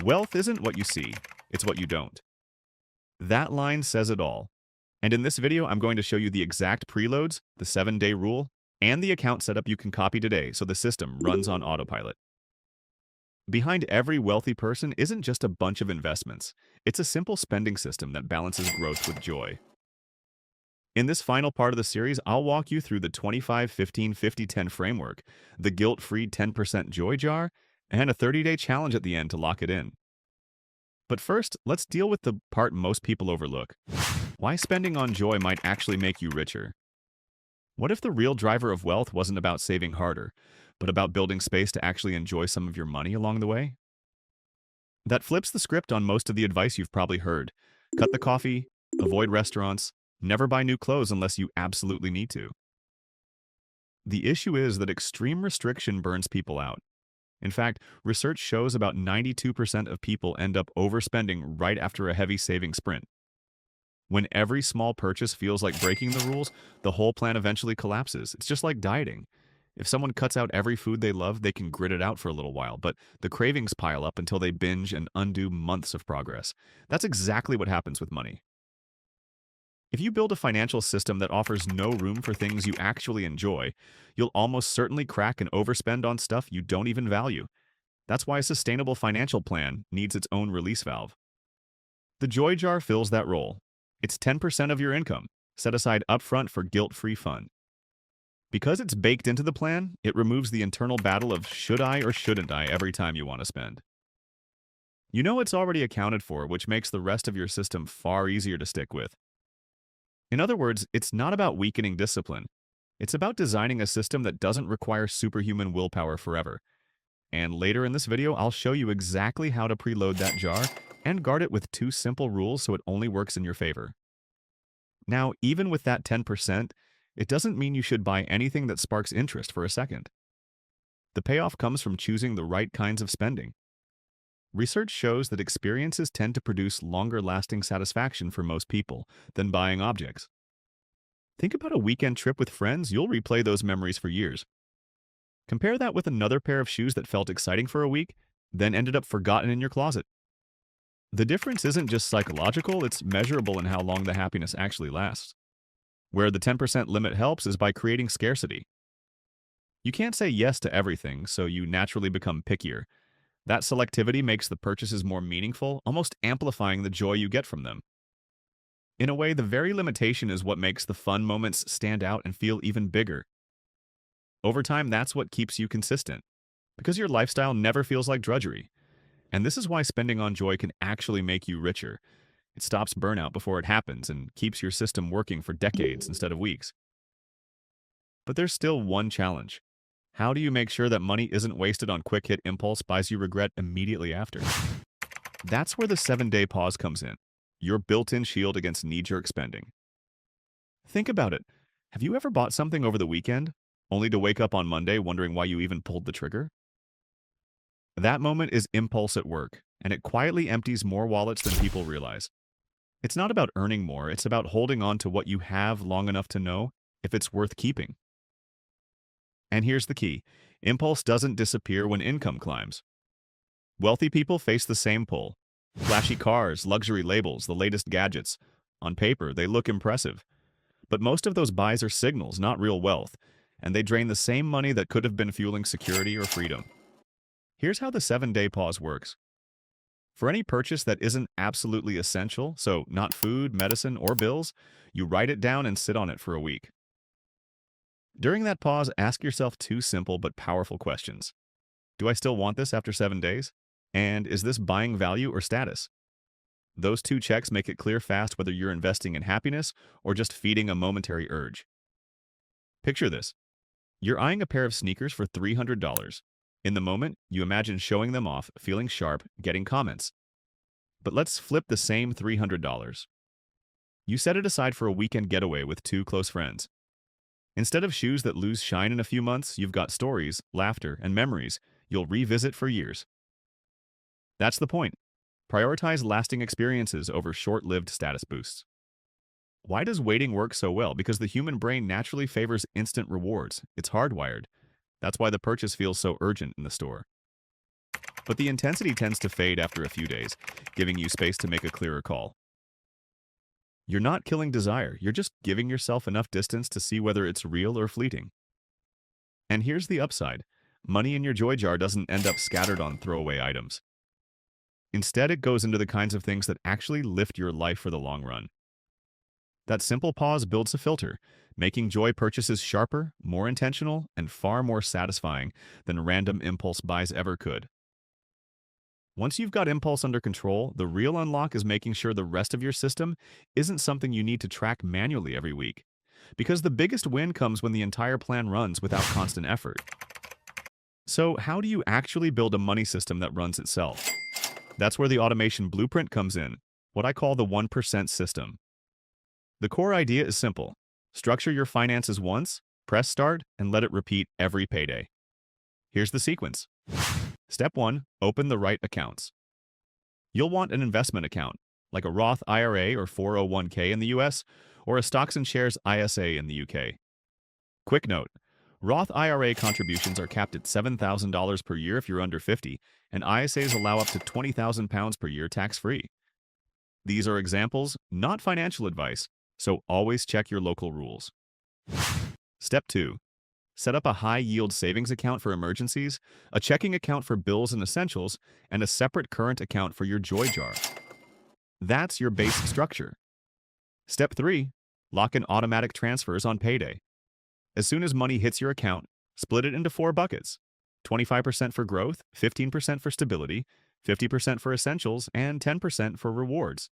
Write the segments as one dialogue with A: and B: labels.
A: Wealth isn't what you see, it's what you don't. That line says it all. And in this video, I'm going to show you the exact preloads, the 7-day rule, and the account setup you can copy today so the system runs on autopilot. Behind every wealthy person isn't just a bunch of investments. It's a simple spending system that balances growth with joy. In this final part of the series, I'll walk you through the 25-15-50-10 framework, the guilt-free 10% joy jar, and a 30-day challenge at the end to lock it in. But first, let's deal with the part most people overlook. Why spending on joy might actually make you richer. What if the real driver of wealth wasn't about saving harder, but about building space to actually enjoy some of your money along the way? That flips the script on most of the advice you've probably heard. Cut the coffee, avoid restaurants, never buy new clothes unless you absolutely need to. The issue is that extreme restriction burns people out. In fact, research shows about 92% of people end up overspending right after a heavy saving sprint. When every small purchase feels like breaking the rules, the whole plan eventually collapses. It's just like dieting. If someone cuts out every food they love, they can grit it out for a little while, but the cravings pile up until they binge and undo months of progress. That's exactly what happens with money. If you build a financial system that offers no room for things you actually enjoy, you'll almost certainly crack and overspend on stuff you don't even value. That's why a sustainable financial plan needs its own release valve. The Joy Jar fills that role. It's 10% of your income, set aside upfront for guilt-free fun. Because it's baked into the plan, it removes the internal battle of should I or shouldn't I every time you want to spend. You know it's already accounted for, which makes the rest of your system far easier to stick with. In other words, it's not about weakening discipline. It's about designing a system that doesn't require superhuman willpower forever. And later in this video, I'll show you exactly how to preload that jar and guard it with 2 simple rules so it only works in your favor. Now, even with that 10%, it doesn't mean you should buy anything that sparks interest for a second. The payoff comes from choosing the right kinds of spending. Research shows that experiences tend to produce longer-lasting satisfaction for most people than buying objects. Think about a weekend trip with friends, you'll replay those memories for years. Compare that with another pair of shoes that felt exciting for a week, then ended up forgotten in your closet. The difference isn't just psychological, it's measurable in how long the happiness actually lasts. Where the 10% limit helps is by creating scarcity. You can't say yes to everything, so you naturally become pickier. That selectivity makes the purchases more meaningful, almost amplifying the joy you get from them. In a way, the very limitation is what makes the fun moments stand out and feel even bigger. Over time, that's what keeps you consistent, because your lifestyle never feels like drudgery. And this is why spending on joy can actually make you richer. It stops burnout before it happens and keeps your system working for decades instead of weeks. But there's still one challenge. How do you make sure that money isn't wasted on quick-hit impulse buys you regret immediately after? That's where the 7-day pause comes in, your built-in shield against knee-jerk spending. Think about it. Have you ever bought something over the weekend, only to wake up on Monday wondering why you even pulled the trigger? That moment is impulse at work, and it quietly empties more wallets than people realize. It's not about earning more, it's about holding on to what you have long enough to know if it's worth keeping. And here's the key. Impulse doesn't disappear when income climbs. Wealthy people face the same pull. Flashy cars, luxury labels, the latest gadgets. On paper, they look impressive. But most of those buys are signals, not real wealth, and they drain the same money that could have been fueling security or freedom. Here's how the 7-day pause works. For any purchase that isn't absolutely essential, so not food, medicine, or bills, you write it down and sit on it for a week. During that pause, ask yourself 2 simple but powerful questions. Do I still want this after 7 days? And is this buying value or status? Those 2 checks make it clear fast whether you're investing in happiness or just feeding a momentary urge. Picture this. You're eyeing a pair of sneakers for $300. In the moment, you imagine showing them off, feeling sharp, getting comments. But let's flip the same $300. You set it aside for a weekend getaway with 2 close friends. Instead of shoes that lose shine in a few months, you've got stories, laughter, and memories you'll revisit for years. That's the point. Prioritize lasting experiences over short-lived status boosts. Why does waiting work so well? Because the human brain naturally favors instant rewards. It's hardwired. That's why the purchase feels so urgent in the store. but the intensity tends to fade after a few days, giving you space to make a clearer call. You're not killing desire, you're just giving yourself enough distance to see whether it's real or fleeting. And here's the upside. Money in your joy jar doesn't end up scattered on throwaway items. Instead, it goes into the kinds of things that actually lift your life for the long run. That simple pause builds a filter, making joy purchases sharper, more intentional, and far more satisfying than random impulse buys ever could. Once you've got impulse under control, the real unlock is making sure the rest of your system isn't something you need to track manually every week. Because the biggest win comes when the entire plan runs without constant effort. So, how do you actually build a money system that runs itself? That's where the automation blueprint comes in, what I call the 1% system. The core idea is simple. Structure your finances once, press start, and let it repeat every payday. Here's the sequence. Step 1. Open the right accounts. You'll want an investment account, like a Roth IRA or 401k in the US, or a stocks and shares ISA in the UK. Quick note. Roth IRA contributions are capped at $7,000 per year if you're under 50, and ISAs allow up to £20,000 per year tax-free. These are examples, not financial advice, so always check your local rules. Step 2. Set up a high-yield savings account for emergencies, a checking account for bills and essentials, and a separate current account for your joy jar. That's your base structure. Step 3. Lock in automatic transfers on payday. As soon as money hits your account, split it into 4 buckets. 25% for growth, 15% for stability, 50% for essentials, and 10% for rewards.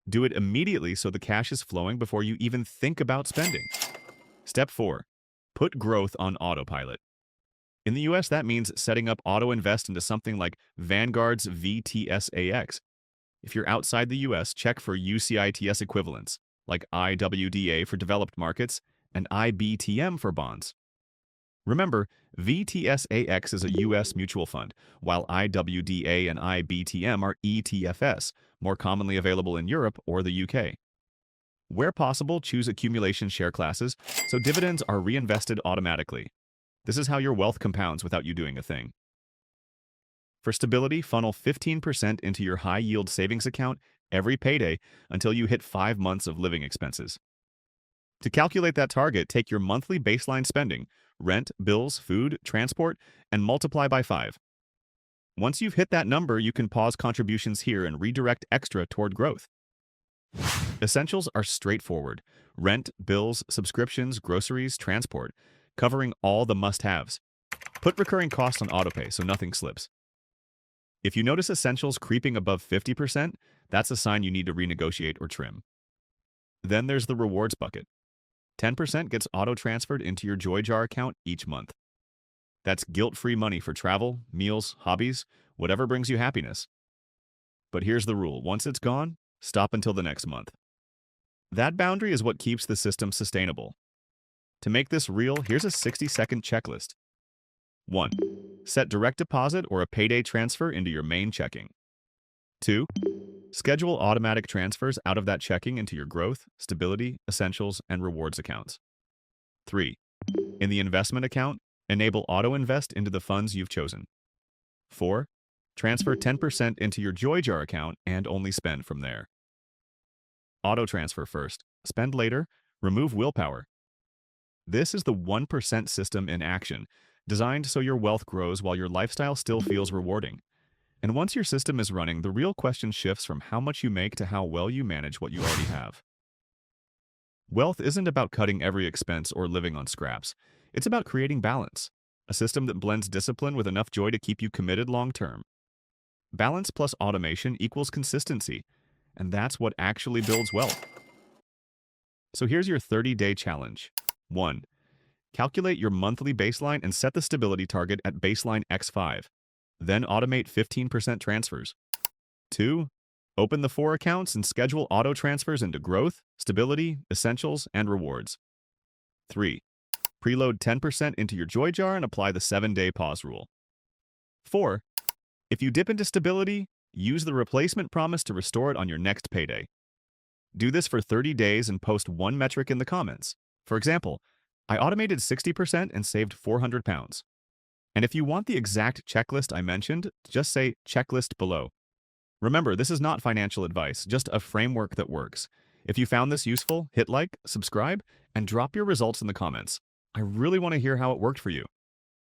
A: Do it immediately so the cash is flowing before you even think about spending. Step 4. Put growth on autopilot. In the US, that means setting up auto invest into something like Vanguard's VTSAX. If you're outside the US, check for UCITS equivalents, like IWDA for developed markets and IBTM for bonds. Remember, VTSAX is a US mutual fund, while IWDA and IBTM are ETFs, more commonly available in Europe or the UK. Where possible, choose accumulation share classes, so dividends are reinvested automatically. This is how your wealth compounds without you doing a thing. For stability, funnel 15% into your high-yield savings account every payday until you hit 5 months of living expenses. To calculate that target, take your monthly baseline spending, rent, bills, food, transport, and multiply by 5. Once you've hit that number, you can pause contributions here and redirect extra toward growth. Essentials are straightforward. Rent, bills, subscriptions, groceries, transport, covering all the must-haves. Put recurring costs on autopay so nothing slips. If you notice essentials creeping above 50%, that's a sign you need to renegotiate or trim. Then there's the rewards bucket. 10% gets auto-transferred into your Joy Jar account each month. That's guilt-free money for travel, meals, hobbies, whatever brings you happiness. But here's the rule. Once it's gone, stop until the next month. That boundary is what keeps the system sustainable. To make this real, here's a 60-second checklist. 1. Set direct deposit or a payday transfer into your main checking. 2. Schedule automatic transfers out of that checking into your growth, stability, essentials, and rewards accounts. 3. In the investment account, enable auto-invest into the funds you've chosen. 4. Transfer 10% into your Joy Jar account and only spend from there. Auto-transfer first, spend later, remove willpower. This is the 1% system in action, designed so your wealth grows while your lifestyle still feels rewarding. And once your system is running, the real question shifts from how much you make to how well you manage what you already have. Wealth isn't about cutting every expense or living on scraps. It's about creating balance, a system that blends discipline with enough joy to keep you committed long-term. Balance plus automation equals consistency, and that's what actually builds wealth. So here's your 30-day challenge. 1. Calculate your monthly baseline and set the stability target at baseline X5. Then automate 15% transfers. 2. Open the 4 accounts and schedule auto transfers into growth, stability, essentials, and rewards. 3. Preload 10% into your Joy Jar and apply the 7-day pause rule. 4. If you dip into stability, use the replacement promise to restore it on your next payday. Do this for 30 days and post one metric in the comments. For example, I automated 60% and saved £400. And if you want the exact checklist I mentioned, just say checklist below. Remember, this is not financial advice, just a framework that works. If you found this useful, hit like, subscribe, and drop your results in the comments. I really want to hear how it worked for you.